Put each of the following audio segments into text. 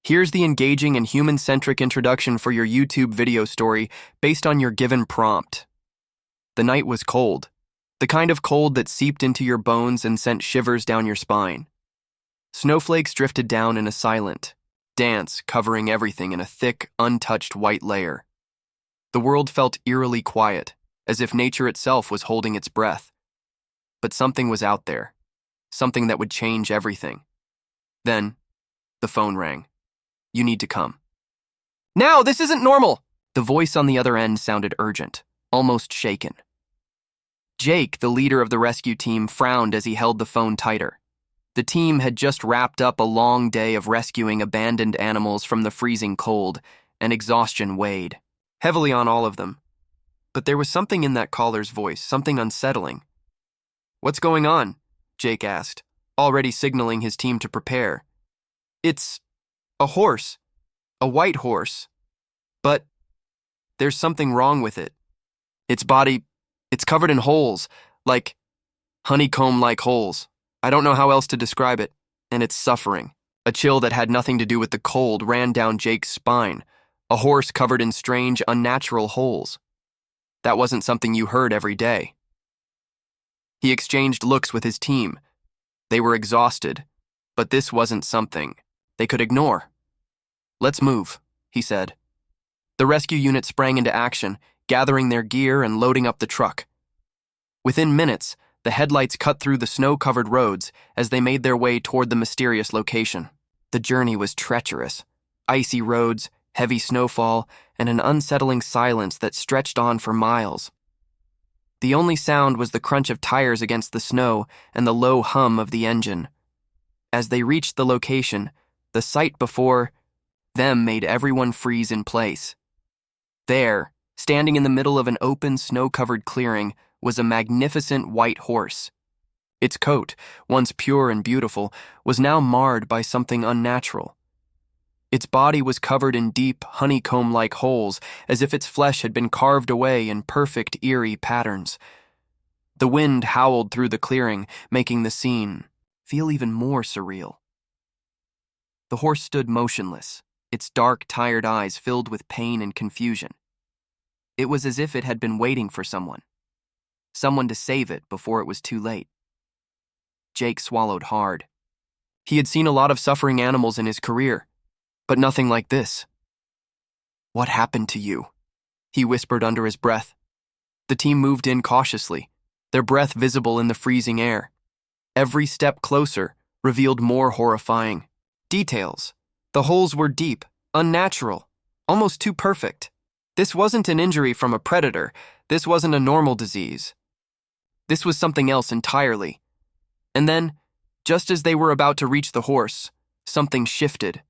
Here's the engaging and human-centric introduction for your YouTube video story based on your given prompt. The night was cold, the kind of cold that seeped into your bones and sent shivers down your spine. Snowflakes drifted down in a silent dance, covering everything in a thick, untouched white layer. The world felt eerily quiet, as if nature itself was holding its breath. But something was out there, something that would change everything. Then, the phone rang. "You need to come." "Now, this isn't normal!" The voice on the other end sounded urgent, almost shaken. Jake, the leader of the rescue team, frowned as he held the phone tighter. The team had just wrapped up a long day of rescuing abandoned animals from the freezing cold, and exhaustion weighed heavily on all of them. But there was something in that caller's voice, something unsettling. "What's going on?" Jake asked, already signaling his team to prepare. "It's a horse, a white horse, but there's something wrong with it. Its body, it's covered in holes, like honeycomb-like holes. I don't know how else to describe it, and it's suffering." A chill that had nothing to do with the cold ran down Jake's spine, a horse covered in strange, unnatural holes. That wasn't something you heard every day. He exchanged looks with his team. They were exhausted, but this wasn't something they could ignore. "Let's move," he said. The rescue unit sprang into action, gathering their gear and loading up the truck. Within minutes, the headlights cut through the snow-covered roads as they made their way toward the mysterious location. The journey was treacherous. Icy roads, heavy snowfall, and an unsettling silence that stretched on for miles. The only sound was the crunch of tires against the snow and the low hum of the engine. As they reached the location, the sight before them made everyone freeze in place. There, standing in the middle of an open, snow-covered clearing, was a magnificent white horse. Its coat, once pure and beautiful, was now marred by something unnatural. Its body was covered in deep, honeycomb-like holes, as if its flesh had been carved away in perfect, eerie patterns. The wind howled through the clearing, making the scene feel even more surreal. The horse stood motionless, its dark, tired eyes filled with pain and confusion. It was as if it had been waiting for someone to save it before it was too late. Jake swallowed hard. He had seen a lot of suffering animals in his career, but nothing like this. "What happened to you?" he whispered under his breath. The team moved in cautiously, their breath visible in the freezing air. Every step closer revealed more horrifying details. The holes were deep, unnatural, almost too perfect. This wasn't an injury from a predator. This wasn't a normal disease. This was something else entirely. And then, just as they were about to reach the horse, something shifted.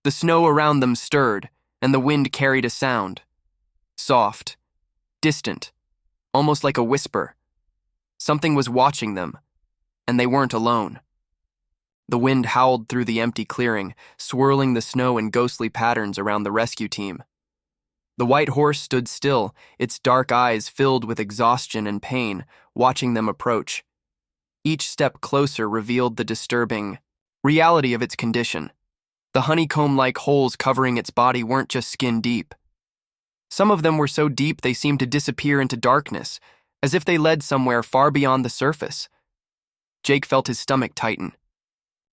The snow around them stirred, and the wind carried a sound. Soft, distant, almost like a whisper. Something was watching them, and they weren't alone. The wind howled through the empty clearing, swirling the snow in ghostly patterns around the rescue team. The white horse stood still, its dark eyes filled with exhaustion and pain, watching them approach. Each step closer revealed the disturbing reality of its condition. The honeycomb-like holes covering its body weren't just skin deep. Some of them were so deep they seemed to disappear into darkness, as if they led somewhere far beyond the surface. Jake felt his stomach tighten.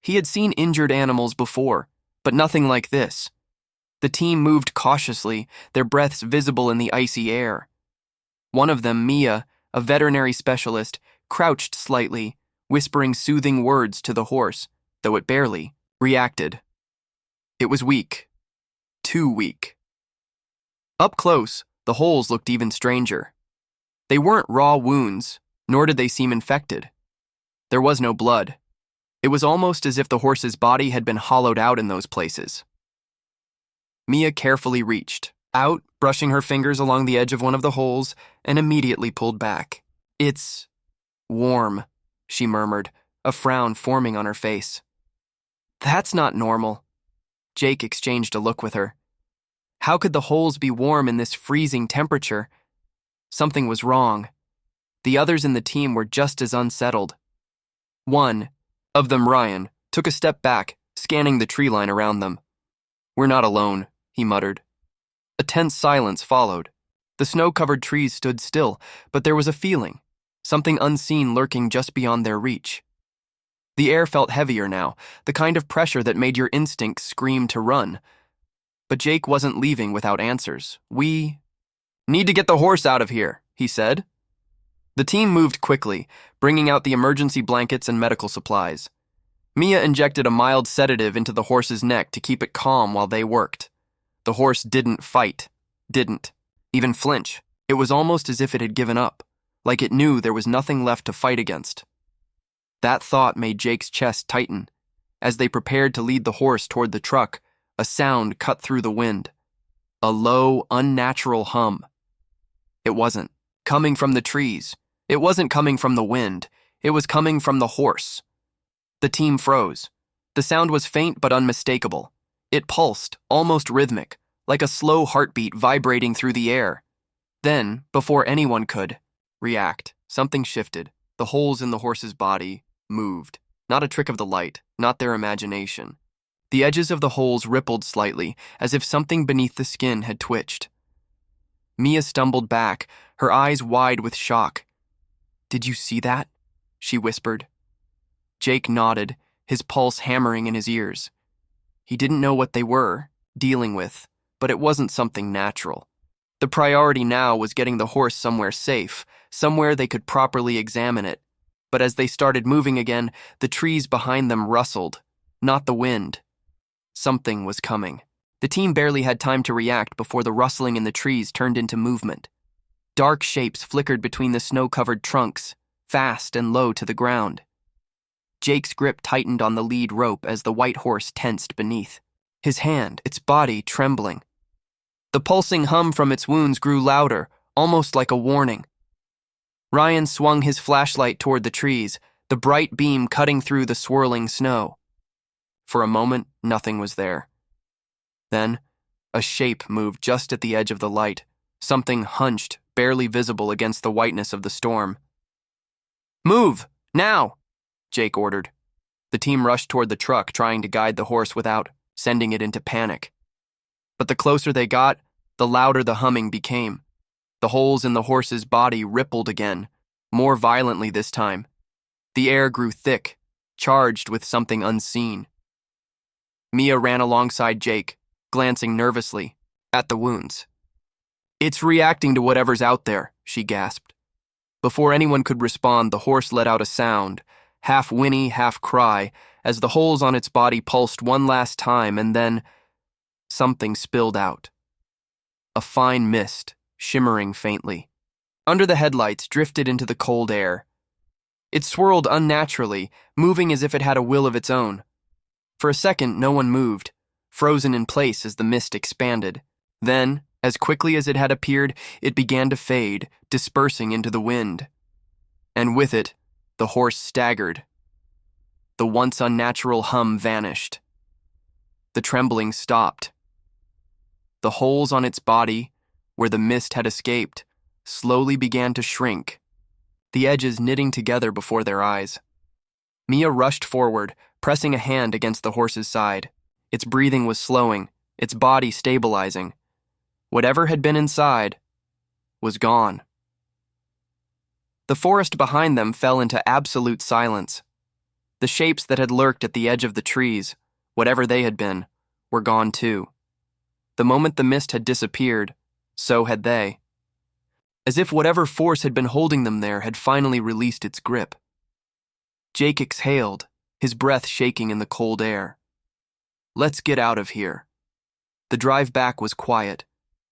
He had seen injured animals before, but nothing like this. The team moved cautiously, their breaths visible in the icy air. One of them, Mia, a veterinary specialist, crouched slightly, whispering soothing words to the horse, though it barely reacted. It was weak. Too weak. Up close, the holes looked even stranger. They weren't raw wounds, nor did they seem infected. There was no blood. It was almost as if the horse's body had been hollowed out in those places. Mia carefully reached out, brushing her fingers along the edge of one of the holes, and immediately pulled back. "It's warm," she murmured, a frown forming on her face. "That's not normal." Jake exchanged a look with her. How could the holes be warm in this freezing temperature? Something was wrong. The others in the team were just as unsettled. One of them, Ryan, took a step back, scanning the tree line around them. "We're not alone," he muttered. A tense silence followed. The snow-covered trees stood still, but there was a feeling, something unseen lurking just beyond their reach. The air felt heavier now, the kind of pressure that made your instincts scream to run. But Jake wasn't leaving without answers. "We need to get the horse out of here," he said. The team moved quickly, bringing out the emergency blankets and medical supplies. Mia injected a mild sedative into the horse's neck to keep it calm while they worked. The horse didn't fight, didn't even flinch. It was almost as if it had given up, like it knew there was nothing left to fight against. That thought made Jake's chest tighten. As they prepared to lead the horse toward the truck, a sound cut through the wind. A low, unnatural hum. It wasn't coming from the trees. It wasn't coming from the wind. It was coming from the horse. The team froze. The sound was faint but unmistakable. It pulsed, almost rhythmic, like a slow heartbeat vibrating through the air. Then, before anyone could react, something shifted. The holes in the horse's body moved. Not a trick of the light, not their imagination. The edges of the holes rippled slightly, as if something beneath the skin had twitched. Mia stumbled back, her eyes wide with shock. "Did you see that?" she whispered. Jake nodded, his pulse hammering in his ears. He didn't know what they were dealing with, but it wasn't something natural. The priority now was getting the horse somewhere safe, somewhere they could properly examine it. But as they started moving again, the trees behind them rustled, not the wind. Something was coming. The team barely had time to react before the rustling in the trees turned into movement. Dark shapes flickered between the snow-covered trunks, fast and low to the ground. Jake's grip tightened on the lead rope as the white horse tensed beneath, his hand, its body trembling. The pulsing hum from its wounds grew louder, almost like a warning. Ryan swung his flashlight toward the trees, the bright beam cutting through the swirling snow. For a moment, nothing was there. Then, a shape moved just at the edge of the light, something hunched, barely visible against the whiteness of the storm. "Move! Now!" Jake ordered. The team rushed toward the truck, trying to guide the horse without sending it into panic. But the closer they got, the louder the humming became. The holes in the horse's body rippled again, more violently this time. The air grew thick, charged with something unseen. Mia ran alongside Jake, glancing nervously at the wounds. "It's reacting to whatever's out there," she gasped. Before anyone could respond, the horse let out a sound, half whinny, half cry, as the holes on its body pulsed one last time, and then something spilled out. A fine mist, shimmering faintly. Under the headlights, drifted into the cold air. It swirled unnaturally, moving as if it had a will of its own. For a second, no one moved, frozen in place as the mist expanded. Then, as quickly as it had appeared, it began to fade, dispersing into the wind. And with it, the horse staggered. The once unnatural hum vanished. The trembling stopped. The holes on its body, where the mist had escaped, slowly began to shrink, the edges knitting together before their eyes. Mia rushed forward, pressing a hand against the horse's side. Its breathing was slowing, its body stabilizing. Whatever had been inside was gone. The forest behind them fell into absolute silence. The shapes that had lurked at the edge of the trees, whatever they had been, were gone too. The moment the mist had disappeared, so had they. As if whatever force had been holding them there had finally released its grip. Jake exhaled, his breath shaking in the cold air. "Let's get out of here." The drive back was quiet,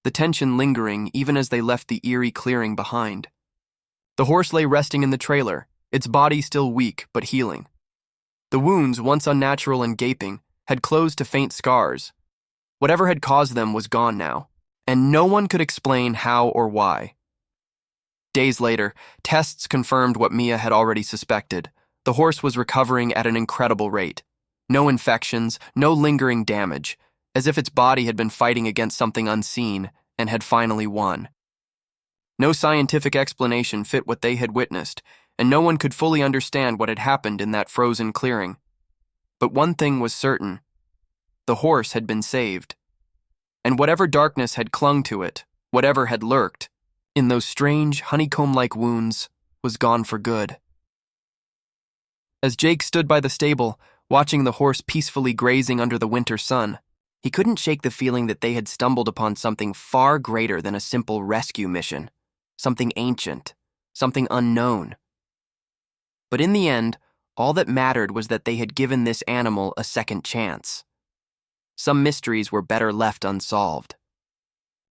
the tension lingering even as they left the eerie clearing behind. The horse lay resting in the trailer, its body still weak but healing. The wounds, once unnatural and gaping, had closed to faint scars. Whatever had caused them was gone now, and no one could explain how or why. Days later, tests confirmed what Mia had already suspected. The horse was recovering at an incredible rate. No infections, no lingering damage, as if its body had been fighting against something unseen and had finally won. No scientific explanation fit what they had witnessed, and no one could fully understand what had happened in that frozen clearing. But one thing was certain: the horse had been saved. and whatever darkness had clung to it, whatever had lurked, in those strange, honeycomb-like wounds, was gone for good. As Jake stood by the stable, watching the horse peacefully grazing under the winter sun, he couldn't shake the feeling that they had stumbled upon something far greater than a simple rescue mission, something ancient, something unknown. But in the end, all that mattered was that they had given this animal a second chance. Some mysteries were better left unsolved.